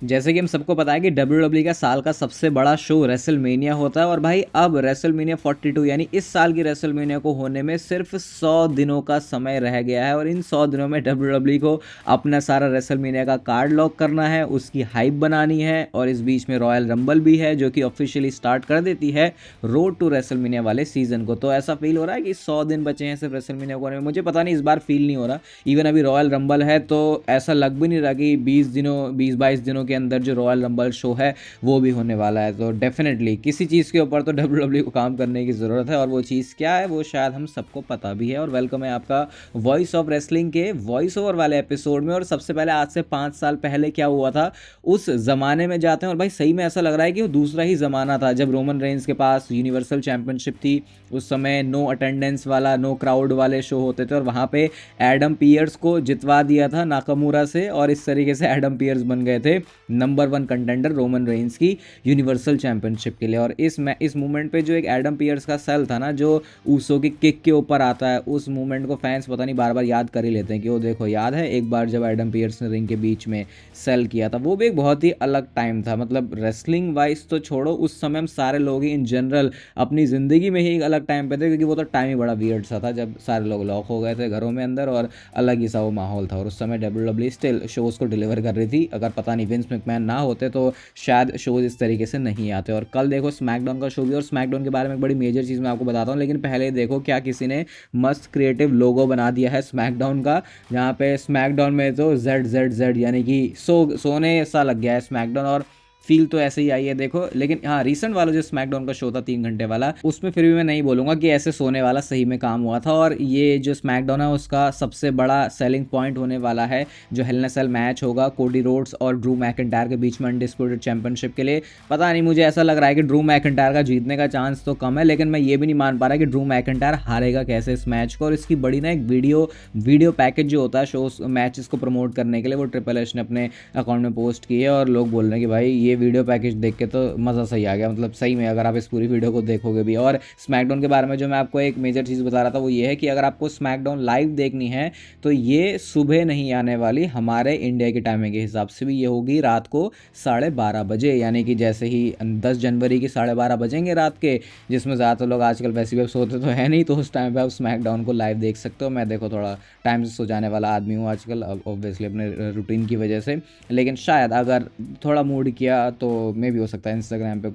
जैसे कि हम सबको पता है कि WWE का साल का सबसे बड़ा शो रेसलमेनिया होता है और भाई अब रेसलमेनिया 42 यानी इस साल की रेसलमेनिया को होने में सिर्फ 100 दिनों का समय रह गया है और इन 100 दिनों में WWE को अपना सारा रेसलमेनिया का कार्ड लॉक करना है, उसकी हाइप बनानी है और इस बीच में रॉयल रंबल भी है जो कि ऑफिशियली स्टार्ट कर देती है रोड टू रेसलमेनिया वाले सीजन को। तो ऐसा फील हो रहा है कि 100 दिन बचे हैं सिर्फ रेसलमेनिया को होने में। मुझे पता नहीं, इस बार फील नहीं हो रहा। इवन अभी रॉयल रंबल है तो ऐसा लग भी नहीं रहा कि 20-22 दिनों के अंदर जो रॉयल रंबल शो है वो भी होने वाला है। तो डेफिनेटली किसी चीज़ के ऊपर तो WWE को काम करने की ज़रूरत है और वो चीज़ क्या है वो शायद हम सबको पता भी है। और वेलकम है आपका वॉइस ऑफ रेसलिंग के वॉइस ओवर वाले एपिसोड में। और सबसे पहले आज से 5 साल पहले क्या हुआ था उस ज़माने में जाते हैं। और भाई सही में ऐसा लग रहा है कि वो दूसरा ही ज़माना था जब रोमन रेंस के पास यूनिवर्सल चैंपियनशिप थी। उस समय नो अटेंडेंस वाला, नो क्राउड वाले शो होते थे और वहाँ पे एडम पियर्स को जितवा दिया था नाकामुरा से और इस तरीके से एडम पियर्स बन गए थे नंबर 1 कंटेंडर रोमन रेंस की यूनिवर्सल चैंपियनशिप के लिए। और इस मूवमेंट पे जो एक एडम पियर्स का सेल था ना जो ऊसो की किक के ऊपर आता है, उस मूवमेंट को फैंस पता नहीं बार बार याद कर ही लेते हैं कि वो देखो याद है एक बार जब एडम पियर्स ने रिंग के बीच में सेल किया था। वो भी एक बहुत ही अलग टाइम था। मतलब रेसलिंग वाइज तो छोड़ो, उस समय हम सारे लोग ही इन जनरल अपनी ज़िंदगी में ही एक अलग टाइम पे थे क्योंकि वो तो टाइम ही बड़ा वियर्ड सा था जब सारे लोग लॉक हो गए थे घरों में अंदर और अलग ही सा वो माहौल था। और उस समय WWE स्टिल शोज़ को डिलीवर कर रही थी। अगर पता नहीं विंस मैकमैन ना होते तो शायद शोज़ इस तरीके से नहीं आते। और कल देखो स्मैकडाउन का शो भी, और स्मैकडाउन के बारे में एक बड़ी मेजर चीज़ मैं आपको बताता हूँ। लेकिन पहले देखो क्या किसी ने मस्त क्रिएटिव लोगो बना दिया है स्मैकडाउन का, जहाँ पे स्मैकडाउन में तो ZZZ यानी कि सोने सा लग गया है स्मैकडाउन। और फील तो ऐसे ही आई है देखो। लेकिन हाँ, रिसेंट वाला जो स्मैकडाउन का शो था 3 घंटे वाला, उसमें फिर भी मैं नहीं बोलूँगा कि ऐसे सोने वाला सही में काम हुआ था। और ये जो स्मैकडाउन है उसका सबसे बड़ा सेलिंग पॉइंट होने वाला है जो हेल इन अ सेल मैच होगा कोडी रोड्स और ड्रू मैकिंटायर के बीच में अनडिस्प्यूटेड चैंपियनशिप के लिए। पता नहीं, मुझे ऐसा लग रहा है कि ड्रू मैकिंटायर का जीतने का चांस तो कम है, लेकिन मैं ये भी नहीं मान पा रहा कि ड्रू मैकिंटायर हारेगा कैसे इस मैच को। और इसकी बड़ी ना एक वीडियो पैकेज जो होता है शो मैचेस को प्रमोट करने के लिए, वो ट्रिपल एच ने अपने अकाउंट में पोस्ट की है और लोग बोल रहे हैं कि भाई ये वीडियो पैकेज देख के तो मज़ा सही आ गया। मतलब सही में अगर आप इस पूरी वीडियो को देखोगे भी। और स्मैकडाउन के बारे में जो मैं आपको एक मेजर चीज़ बता रहा था वो ये है कि अगर आपको स्मैकडाउन लाइव देखनी है तो ये सुबह नहीं आने वाली, हमारे इंडिया की टाइमिंग के हिसाब से भी ये होगी रात को 12:30 बजे। यानी कि जैसे ही 10 जनवरी की 12:30 बजेंगे रात के, जिसमें ज़्यादातर लोग आजकल वैसे भी सोते तो है नहीं, तो उस टाइम पर आप स्मैकडाउन को लाइव देख सकते हो। मैं देखो थोड़ा टाइम से सो जाने वाला आदमी हूँ आजकल, ऑब्वियसली अपने रूटीन की वजह से। लेकिन शायद अगर थोड़ा मूड किया तो मे भी हो सकता है इंस्टाग्राम पे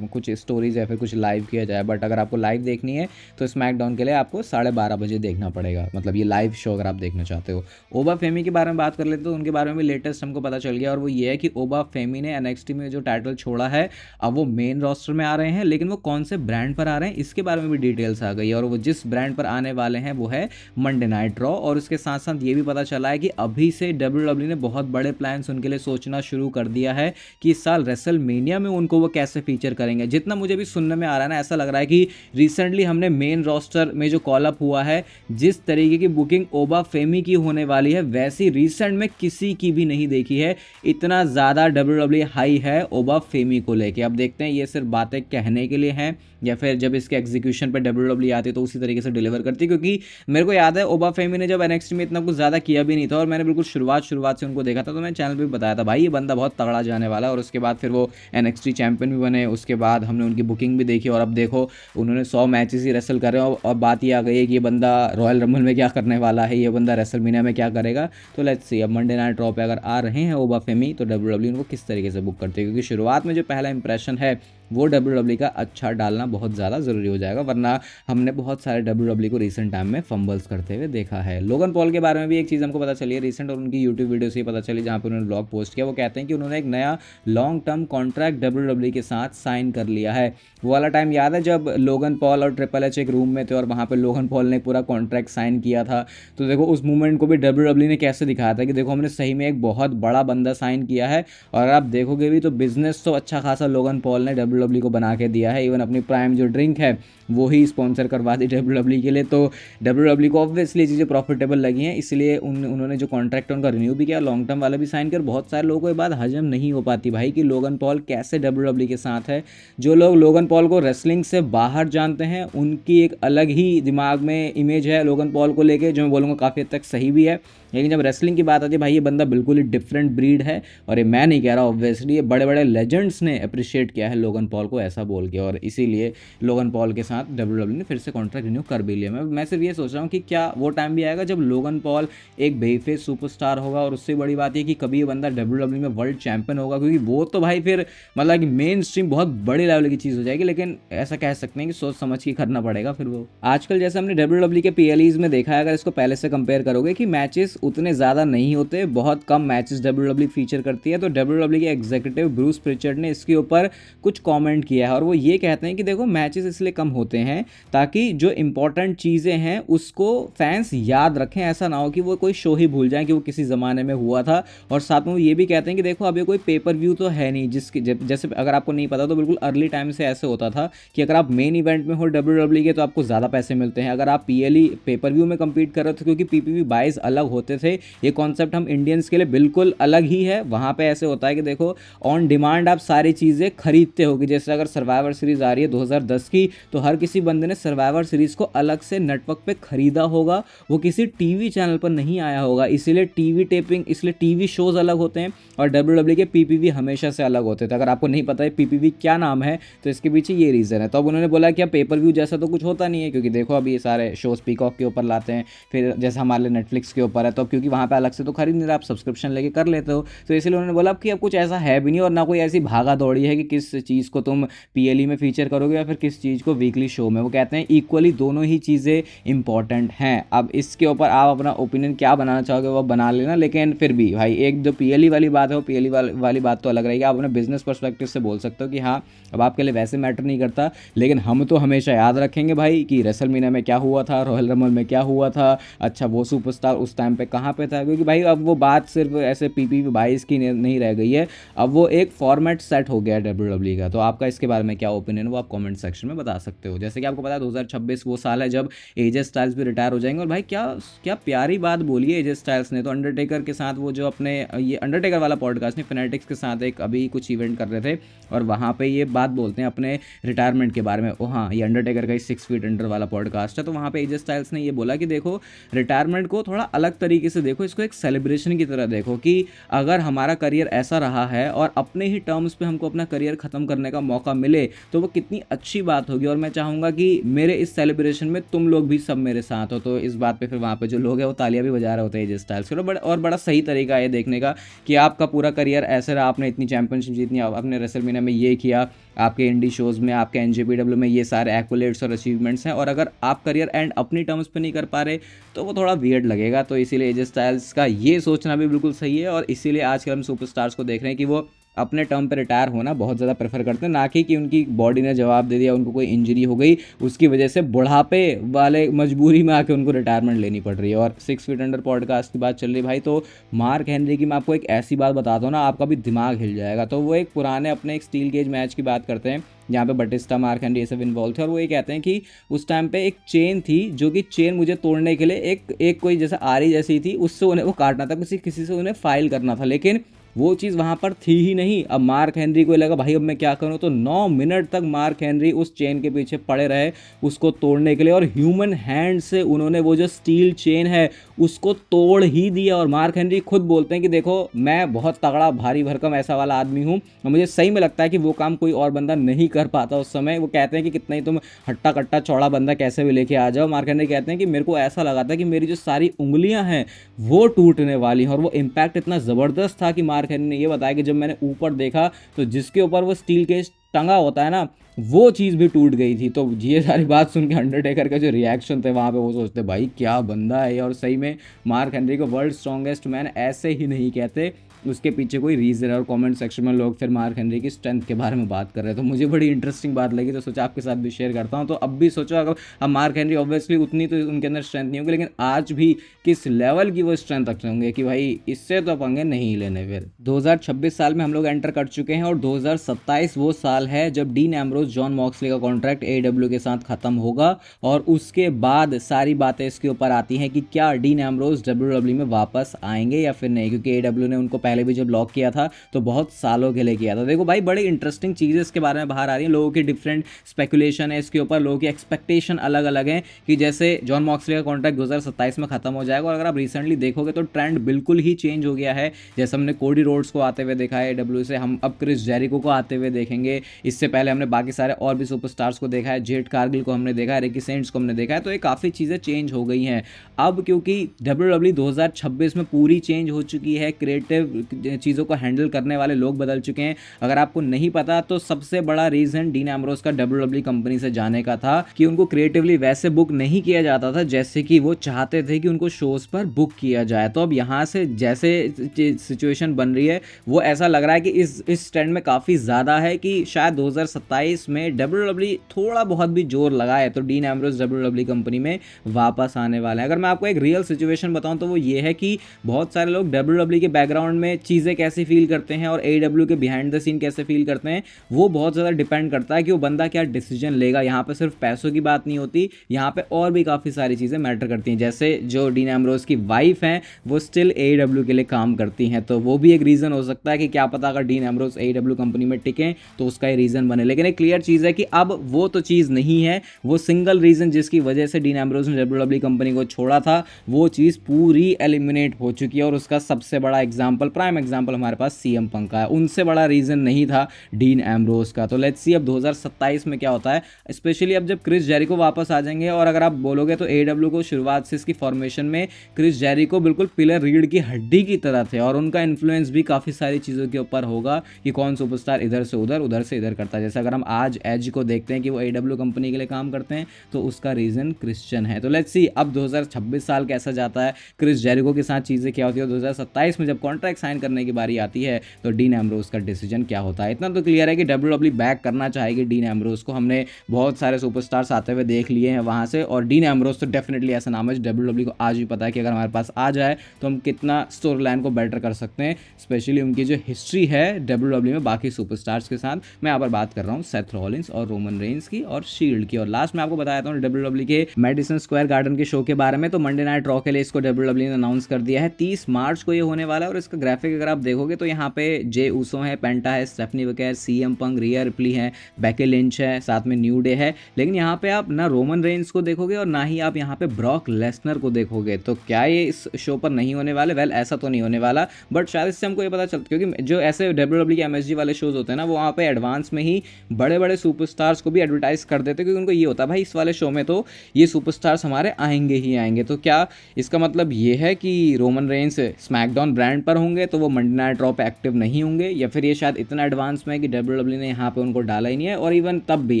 कुछ स्टोरीज या फिर कुछ लाइव किया जाए। बट अगर आपको लाइव देखनी है तो स्मैकडाउन के लिए आपको 12:30 बजे देखना पड़ेगा। मतलब ये लाइव शो अगर आप देखना चाहते हो। ओबा फेमी के बारे में बात कर लेते तो उनके बारे में भी लेटेस्ट हमको पता चल गया और वो ये है कि ओबा फेमी ने NXT में जो टाइटल छोड़ा है अब वो मेन रोस्टर में आ रहे हैं। लेकिन वो कौन से ब्रांड पर आ रहे हैं इसके बारे में भी डिटेल्स आ गई है और वो जिस ब्रांड पर आने वाले हैं वो है मंडे नाइट रॉ। और उसके साथ साथ ये भी पता चला है कि अभी से WWE ने बहुत बड़े प्लान्स उनके लिए सोचना शुरू कर दिया है कि इस साल रेसलमेनिया में उनको वो कैसे फीचर करेंगे। जितना मुझे भी सुनने में आ रहा है ना, ऐसा लग रहा है कि रिसेंटली हमने मेन रोस्टर में जो कॉल अप हुआ है, जिस तरीके की बुकिंग ओबा फेमी की होने वाली है वैसी रिसेंट में किसी की भी नहीं देखी है। इतना ज़्यादा WWE हाई है ओबा फेमी को लेके। अब देखते हैं ये सिर्फ बातें कहने के लिए हैं या फिर जब इसके एग्जीक्यूशन पे WWE आती है तो उसी तरीके से डिलीवर करती है। क्योंकि मेरे को याद है ओबा फेमी ने जब NXT में इतना कुछ ज़्यादा किया भी नहीं था और मैंने बिल्कुल शुरुआत से उनको देखा था, तो मैंने चैनल पे भी बताया था भाई ये बंदा बहुत तगड़ा जाने वाला है। और उसके बाद फिर वो NXT चैंपियन भी बने, उसके बाद हमने उनकी बुकिंग भी देखी और अब देखो उन्होंने 100 मैचेस ही रेसल कर रहे हैं। और बात ये आ गई है कि ये बंदा रॉयल रंबल में क्या करने वाला है, ये बंदा रेसलमेनिया में क्या करेगा। तो लेट्स सी अब मंडे नाइट रॉ पे अगर आ रहे हैं ओबा फेमी तो WWE उनको किस तरीके से बुक करते हैं। क्योंकि शुरुआत में जो पहला इंप्रेशन है वो WWE का अच्छा डालना बहुत ज़्यादा ज़रूरी हो जाएगा, वरना हमने बहुत सारे WWE को रिसेंट टाइम में फंबल्स करते हुए देखा है। लोगन पॉल के बारे में भी एक चीज़ हमको पता चली है रिसेंट और उनकी यूट्यूब वीडियो से ही पता चली जहाँ पर उन्होंने ब्लॉग पोस्ट किया। वो कहते हैं कि उन्होंने एक नया लॉन्ग टर्म कॉन्ट्रैक्ट WWE के साथ साइन कर लिया है। वो वाला टाइम याद है जब लोगन पॉल और ट्रिपल एच एक रूम में थे और वहाँ पर लोगन पॉल ने पूरा कॉन्ट्रैक्ट साइन किया था। तो देखो उस मूवमेंट को भी WWE ने कैसे दिखाया था कि देखो हमने सही में एक बहुत बड़ा बंदा साइन किया है। और आप देखोगे भी तो बिजनेस तो अच्छा खासा लोगन पॉल ने WWE को बना के दिया है। इवन अपनी प्राइम जो ड्रिंक है वो ही स्पॉन्सर करवा दी WWE के लिए। तो WWE को ऑब्वियसली चीज़ें प्रॉफिटेबल लगी हैं, इसलिए उन्होंने जो कॉन्ट्रैक्ट है उनका रिन्यू भी किया, लॉन्ग टर्म वाला भी साइन कर। बहुत सारे लोगों को ये बात हजम नहीं हो पाती भाई कि लोगन पॉल कैसे WWE के साथ है। जो लोग लोगन पॉल को रेसलिंग से बाहर जानते हैं उनकी एक अलग ही दिमाग में इमेज है लोगन पॉल को लेके, जो मैं बोलूँगा काफ़ी हद तक सही भी है। लेकिन जब रेसलिंग की बात आती है भाई, ये बंदा बिल्कुल ही डिफरेंट ब्रीड है। और ये मैं नहीं कह रहा, ऑब्वियसली ये बड़े बड़े लेजेंड्स ने अप्रिशिएट किया है लोगन पॉल को ऐसा बोल के, और इसीलिए लोगन पॉल के साथ डब्ल्यूडब्ल्यू ने फिर से कॉन्ट्रैक्ट रिन्यू कर भी लिया। मैं सिर्फ ये सोच रहा हूँ कि क्या वो टाइम भी आएगा जब लोगन पॉल एक बेफेस सुपरस्टार होगा, और उससे बड़ी बात ये कि कभी ये बंदा डब्ल्यूडब्ल्यू में वर्ल्ड चैंपियन होगा, क्योंकि वो तो भाई फिर मतलब कि मेन स्ट्रीम बहुत बड़े लेवल की चीज़ हो जाएगी। लेकिन ऐसा कह सकते हैं कि सोच समझ के करना पड़ेगा फिर वो। आजकल जैसे हमने डब्ल्यूडब्ल्यू के पीएलईज में देखा है, अगर इसको पहले से कंपेयर करोगे कि मैचेस उतने ज़्यादा नहीं होते, बहुत कम मैचेस डब्ल्यूडब्ल्यू फीचर करती है, तो डब्ल्यूडब्ल्यू के एग्जीक्यूटिव ब्रूस प्रिचर्ड ने इसके ऊपर कुछ कमेंट किया है, और वो ये कहते हैं कि देखो मैचेस इसलिए कम होते हैं ताकि जो इंपॉर्टेंट चीज़ें हैं उसको फैंस याद रखें, ऐसा ना हो कि वो कोई शो ही भूल जाएं कि वो किसी ज़माने में हुआ था। और साथ में वो ये भी कहते हैं कि देखो अब ये कोई पेपर व्यू तो है नहीं, जिसकी जैसे अगर आपको नहीं पता तो बिल्कुल अर्ली टाइम से ऐसे होता था कि अगर आप मेन इवेंट में हो डब्ल्यूडब्ल्यू के तो आपको ज़्यादा पैसे मिलते हैं, अगर आप पीएलई पेपर व्यू में कम्पीट कर रहे थे, क्योंकि पीपीवी बाइज अलग होते थे। ये कॉन्सेप्ट हम इंडियंस के लिए बिल्कुल अलग ही है। वहाँ पे ऐसे होता है कि देखो ऑन डिमांड आप सारी चीज़ें खरीदते होगी, जैसे अगर सर्वाइवर सीरीज आ रही है 2010 की, तो हर किसी बंदे ने सर्वाइवर सीरीज को अलग से नेटवर्क पे खरीदा होगा, वो किसी टीवी चैनल पर नहीं आया होगा, इसीलिए टीवी टेपिंग, इसलिए टीवी शोज अलग होते हैं। और डब्ल्यूडब्ल्यू के पीपीवी हमेशा से अलग होते थे। अगर आपको नहीं पता है पीपीवी क्या नाम है तो इसके पीछे ये रीज़न है। तो अब उन्होंने बोला कि अब पेपर व्यू जैसा तो कुछ होता नहीं है, क्योंकि देखो अभी ये सारे शोज पीकॉक के ऊपर लाते हैं, फिर जैसे हमारे नेटफ्लिक्स के ऊपर है, तो अब क्योंकि वहाँ पे अलग से तो खरीद नहीं रहा, आप सब्सक्रिप्शन लेके कर लेते हो, तो इसलिए उन्होंने बोला कि अब कुछ ऐसा है भी नहीं, और ना कोई ऐसी भागा दौड़ी है कि किस चीज़ को तुम पीएलई में फीचर करोगे या फिर किस चीज़ को वीकली शो में। वो कहते हैं इक्वली दोनों ही चीज़ें इंपॉर्टेंट हैं। अब इसके ऊपर आप अपना ओपिनियन क्या बनाना चाहोगे वो बना लेना, लेकिन फिर भी भाई एक जो पीएलई वाली बात है वो पीएलई वाली बात तो अलग रहेगी। आप अपने बिजनेस पर्सपेक्टिव से बोल सकते हो कि हाँ अब आपके लिए वैसे मैटर नहीं करता, लेकिन हम तो हमेशा याद रखेंगे भाई कि रेसलमेनिया में क्या हुआ था, रॉयल रंबल में क्या हुआ था, अच्छा वो सुपरस्टार उस टाइम पे कहाँ पे था, क्योंकि भाई अब वो बात सिर्फ ऐसे पीपीवी 22 की नहीं रह गई है, अब वो एक फॉर्मेट सेट हो गया है डब्ल्यूडब्ल्यू का। तो आपका इसके बारे में क्या ओपिनियन है वो आप कमेंट सेक्शन में बता सकते हो। जैसे कि आपको पता है 2026 वो साल है जब एजे स्टाइल्स भी रिटायर हो जाएंगे, और भाई क्या क्या प्यारी बात बोली है एजे स्टाइल्स ने। तो अंडरटेकर के साथ वो जो अपने ये अंडरटेकर वाला पॉडकास्ट नहीं, फैनेटिक्स के साथ एक अभी कुछ इवेंट कर रहे थे, और वहाँ पे ये बात बोलते हैं अपने रिटायरमेंट के बारे में। ओ हाँ, ये अंडरटेकर का ही 6 फीट अंडर वाला पॉडकास्ट है, तो वहाँ पे एजे स्टाइल्स ने ये बोला कि देखो रिटायरमेंट को थोड़ा अलग तरीके से देखो, इसको एक सेलिब्रेशन की तरह देखो कि अगर हमारा करियर ऐसा रहा है और अपने ही टर्म्स पे हमको अपना करियर ख़त्म करने का मौका मिले तो वो कितनी अच्छी बात होगी। और मैं चाहूँगा कि मेरे इस सेलिब्रेशन में तुम लोग भी सब मेरे साथ हो। तो इस बात पे फिर वहाँ पे जो लोग हैं वो तालियां भी बजा रहे होते हैं एजे स्टाइल्स के। और बड़ा सही तरीका है देखने का कि आपका पूरा करियर ऐसे रहा, आपने इतनी चैंपियनशिप जीतनी, आपने रेसलमेनिया में ये किया, आपके इंडी शोज़ में, आपके एनजेपीडब्ल्यू में ये सारे एक्वलेट्स और अचीवमेंट्स हैं, और अगर आप करियर एंड अपनी टर्म्स पे नहीं कर पा रहे तो वो थोड़ा वियर्ड लगेगा। तो इसीलिए एजे स्टाइल्स का ये सोचना भी बिल्कुल सही है, और इसीलिए आजकल हम सुपरस्टार्स को देख रहे हैं कि वो अपने टर्म पे रिटायर होना बहुत ज़्यादा प्रेफर करते हैं, ना कि उनकी बॉडी ने जवाब दे दिया, उनको कोई इंजरी हो गई उसकी वजह से बुढ़ापे वाले मजबूरी में आके उनको रिटायरमेंट लेनी पड़ रही है। और 6 फीट अंडर पॉडकास्ट की बात चल रही है भाई, तो मार्क हेनरी की मैं आपको एक ऐसी बात बताता हूँ ना, आपका भी दिमाग हिल जाएगा। तो वो एक पुराने अपने एक स्टील केज मैच की बात करते हैं जहाँ पे बटिस्टा, मार्क हेनरी ये सब इन्वॉल्व थे, और वो ये कहते हैं कि उस टाइम पे एक चेन थी जो कि चेन मुझे तोड़ने के लिए एक कोई जैसा आरी जैसी थी, उससे उन्हें वो काटना था, किसी से उन्हें फाइल करना था, लेकिन वो चीज़ वहाँ पर थी ही नहीं। अब मार्क हेनरी को लगा भाई अब मैं क्या करूँ, तो 9 मिनट तक मार्क हेनरी उस चेन के पीछे पड़े रहे उसको तोड़ने के लिए, और ह्यूमन हैंड से उन्होंने वो जो स्टील चेन है उसको तोड़ ही दिया। और मार्क हेनरी खुद बोलते हैं कि देखो मैं बहुत तगड़ा भारी भरकम ऐसा वाला आदमी हूँ, और मुझे सही में लगता है कि वो काम कोई और बंदा नहीं कर पाता उस समय। वो कहते हैं कि कितना ही तुम हट्टा कट्टा चौड़ा बंदा कैसे भी लेके आ जाओ, मार्क हेनरी कहते हैं कि मेरे को ऐसा लगा था कि मेरी जो सारी उंगलियां हैं वो टूटने वाली हैं। और वो इम्पैक्ट इतना ज़बरदस्त था कि मार्क हेनरी ने ये बताया कि जब मैंने ऊपर देखा तो जिसके ऊपर वो स्टील केज टंगा होता है ना, वो चीज़ भी टूट गई थी। तो ये सारी बात सुन के अंडरटेकर का जो रिएक्शन थे वहाँ पे, वो सोचते भाई क्या बंदा है। और सही में मार्क हेनरी को वर्ल्ड स्ट्रॉन्गेस्ट मैन ऐसे ही नहीं कहते, उसके पीछे कोई रीज़न है। और कमेंट सेक्शन में लोग फिर मार्क हेनरी की स्ट्रेंथ के बारे में बात कर रहे हैं, तो मुझे बड़ी इंटरेस्टिंग बात लगी, तो सोचा आपके साथ भी शेयर करता हूँ। तो अब भी सोचो, अगर अब मार्क हेनरी ऑब्वियसली उतनी तो उनके अंदर स्ट्रेंथ नहीं होगी, लेकिन आज भी किस लेवल की वो स्ट्रेंथ रखते होंगे कि भाई इससे तो पंगे नहीं लेने। फिर 2026 साल में हम लोग एंटर कर चुके हैं, और 2027 वो साल है जब डीन एम्ब्रोस जॉन मॉक्सली का कॉन्ट्रैक्ट AEW के साथ खत्म होगा, और उसके बाद सारी बातें इसके ऊपर आती हैं कि क्या डीन एम्ब्रोस WWE में वापस आएंगे या फिर नहीं, क्योंकि AEW ने उनको पहले भी जब लॉक किया था तो बहुत सालों के लिए किया था। देखो भाई बड़ी इंटरेस्टिंग चीज़ें इसके बारे में बाहर आ रही हैं, लोगों की डिफरेंट स्पेकुलेशन है इसके ऊपर, लोगों की एक्सपेक्टेशन अलग अलग हैं कि जैसे जॉन मॉक्सली का कॉन्ट्रैक्ट 2027 में खत्म हो जाएगा, और अगर आप रिसेंटली देखोगे तो ट्रेंड बिल्कुल ही चेंज हो गया है। जैसे हमने कोडी रोड्स को आते हुए देखा है AEW से, हम अब क्रिस जेरिको को आते हुए देखेंगे, इससे पहले हमने बाकी सारे और भी सुपरस्टार्स को देखा है, जेट कारगिल को हमने देखा है, रिकी सेंट्स को हमने देखा है, तो ये काफ़ी चीज़ें चेंज हो गई हैं। अब क्योंकि WWE 2026 में पूरी चेंज हो चुकी है, क्रिएटिव चीज़ों को हैंडल करने वाले लोग बदल चुके हैं। अगर आपको नहीं पता तो सबसे बड़ा रीज़न डीन एम्ब्रोस का WWE कंपनी से जाने का था कि उनको क्रिएटिवली वैसे बुक नहीं किया जाता था जैसे कि वो चाहते थे कि उनको शोज़ पर बुक किया जाए। तो अब यहाँ से जैसे सिचुएशन बन रही है वो ऐसा लग रहा है कि इस ट्रेंड में काफ़ी ज़्यादा है कि शायद 2027 में WWE थोड़ा बहुत भी जोर लगाए तो डीन एम्ब्रोस WWE कंपनी में वापस आने वाले हैं। अगर मैं आपको एक रियल सिचुएशन बताऊं तो वो ये है कि बहुत सारे लोग WWE के बैकग्राउंड में चीज़ें कैसे फील करते हैं और AEW के बिहाइंड द सीन कैसे फील करते हैं, वो बहुत ज़्यादा डिपेंड करता है कि वो बंदा क्या डिसीजन लेगा। यहाँ पे सिर्फ पैसों की बात नहीं होती, यहाँ पे और भी काफ़ी सारी चीज़ें मैटर करती हैं। जैसे जो डीन एम्ब्रोस की वाइफ हैं वो स्टिल AEW के लिए काम करती हैं, तो वो भी एक रीज़न हो सकता है कि क्या पता अगर डीन एम्ब्रोस AEW कंपनी में टिकें तो उसका ये रीज़न बने। लेकिन एक क्लियर चीज़ है कि अब वो तो चीज़ नहीं है, वो सिंगल रीज़न जिसकी वजह से डीन एम्ब्रोस ने WWE कंपनी को छोड़ा था वो चीज़ पूरी एलिमिनेट हो चुकी है, और उसका सबसे बड़ा एग्जाम्पल, प्राइम एग्जाम्पल हमारे पास CM पंक का है। उनसे बड़ा रीज़न नहीं था डीन एम्ब्रोस का। तो लेट्स सी अब 2027 में क्या होता है, स्पेशली अब जब क्रिस जेरिको वापस आ जाएंगे। और अगर आप बोलोगे तो AEW को शुरुआत से इसकी फॉर्मेशन में क्रिस जेरिको बिल्कुल पिलर रीढ़ की हड्डी की तरह थे, और उनका इन्फ्लुएंस भी काफ़ी सारी चीज़ों के ऊपर होगा कि कौन सुपरस्टार इधर से उधर, उधर से इधर करता है। जैसे अगर हम आज एज को देखते हैं कि वो AEW कंपनी के लिए काम करते हैं तो उसका रीज़न क्रिश्चियन है। तो लेट्स सी अब 2026 साल कैसा जाता है, क्रिस जेरिको के साथ चीज़ें क्या होती है, 2027 में जब कॉन्ट्रैक्ट साइन करने की बारी आती है तो डीन एम्ब्रोस का डिसीजन क्या होता है। इतना तो क्लियर है कि WWE बैक करना चाहेगी डीन एम्ब्रोस को। हमने बहुत सारे सुपरस्टार्स आते हुए देख लिए हैं वहाँ से, और डीन एम्ब्रोस तो डेफिनेटली ऐसा नाम है WWE को आज भी पता है कि अगर हमारे पास आ जाए तो हम कितना स्टोरी लाइन को बेटर कर सकते हैं, स्पेशली उनकी जो हिस्ट्री है WWE में बाकी सुपरस्टार्स के साथ। मैं यहाँ पर बात कर रहा हूँ सेथ रॉलिंस और रोमन रेंस की और शील्ड की। और लास्ट में आपको बताया था WWE के मेडिसन स्क्वायर गार्डन के शो के बारे में। तो मंडे नाइट रॉ के लिए इसको WWE ने अनाउंस कर दिया है, 30 मार्च को ये होने वाला है। और इसका ग्राफिक अगर आप देखोगे तो यहाँ पे जे ऊसो है, पेंटा है, स्टेफनी वगैरह, CM पंक, रिया रिप्ली है, बेकी लिंच है, साथ में न्यू डे है। लेकिन यहाँ पे आप ना रोमन रेंस को देखोगे और ना ही आप यहाँ पे ब्रॉक लेसनर को देखोगे। तो क्या ये इस शो पर नहीं होने वाले? वेल ऐसा तो नहीं होने वाला, बट शायद इससे हमको ये पता चलता, क्योंकि जो ऐसे WWE के MSG वाले शोज होते हैं ना वो वहाँ पे एडवांस में ही बड़े बड़े सुपरस्टार्स को भी एडवर्टाइज कर देते हैं, क्योंकि उनको ये होता है भाई इस वाले शो में तो ये सुपरस्टार्स हमारे आएंगे ही आएंगे। तो क्या इसका मतलब ये है कि रोमन रेंस स्मैकडाउन ब्रांड पर होंगे तो वो मंडे नाइट रॉ पे एक्टिव नहीं होंगे, या फिर ये शायद इतना एडवांस में है कि WWE ने यहाँ पे उनको डाला ही नहीं है। और इवन तब भी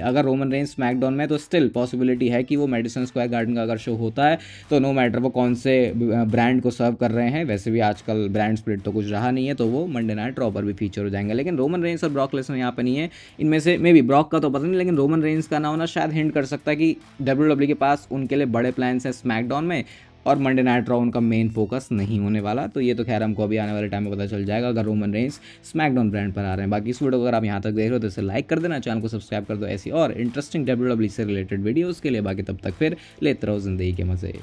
अगर रोमन रेंस स्मैकडाउन में तो स्टिल पॉसिबिलिटी है कि वो मेडिसन स्क्वायर गार्डन का अगर शो होता है तो नो मैटर वो कौन से ब्रांड को सर्व कर रहे हैं, वैसे भी आजकल ब्रांड स्प्लिट तो कुछ रहा नहीं है, तो वो मंडे नाइट रॉ पर भी फीचर हो जाएंगे। लेकिन रोमन रेंस और ब्रॉक लेसनर यहाँ पे नहीं है। इनमें से मे बी ब्रॉक का तो पता नहीं, लेकिन रोमन रेंस का ना होना शायद हिंट कर सकता है कि WWE के पास उनके लिए बड़े प्लान्स हैं स्मैकडाउन में, और मंडे नाइट रॉ उनका मेन फोकस नहीं होने वाला। तो ये तो खैर हमको अभी आने वाले टाइम में पता चल जाएगा अगर रोमन रेंस स्मैकडाउन ब्रांड पर आ रहे हैं। बाकी इस वीडियो को अगर आप यहाँ तक देख रहे हो तो इसे लाइक कर देना, चैनल को सब्सक्राइब कर दो ऐसी और इंटरेस्टिंग WWE से रिलेटेड वीडियोज़ के लिए। बाकी तब तक फिर लेते रहो जिंदगी के मज़े।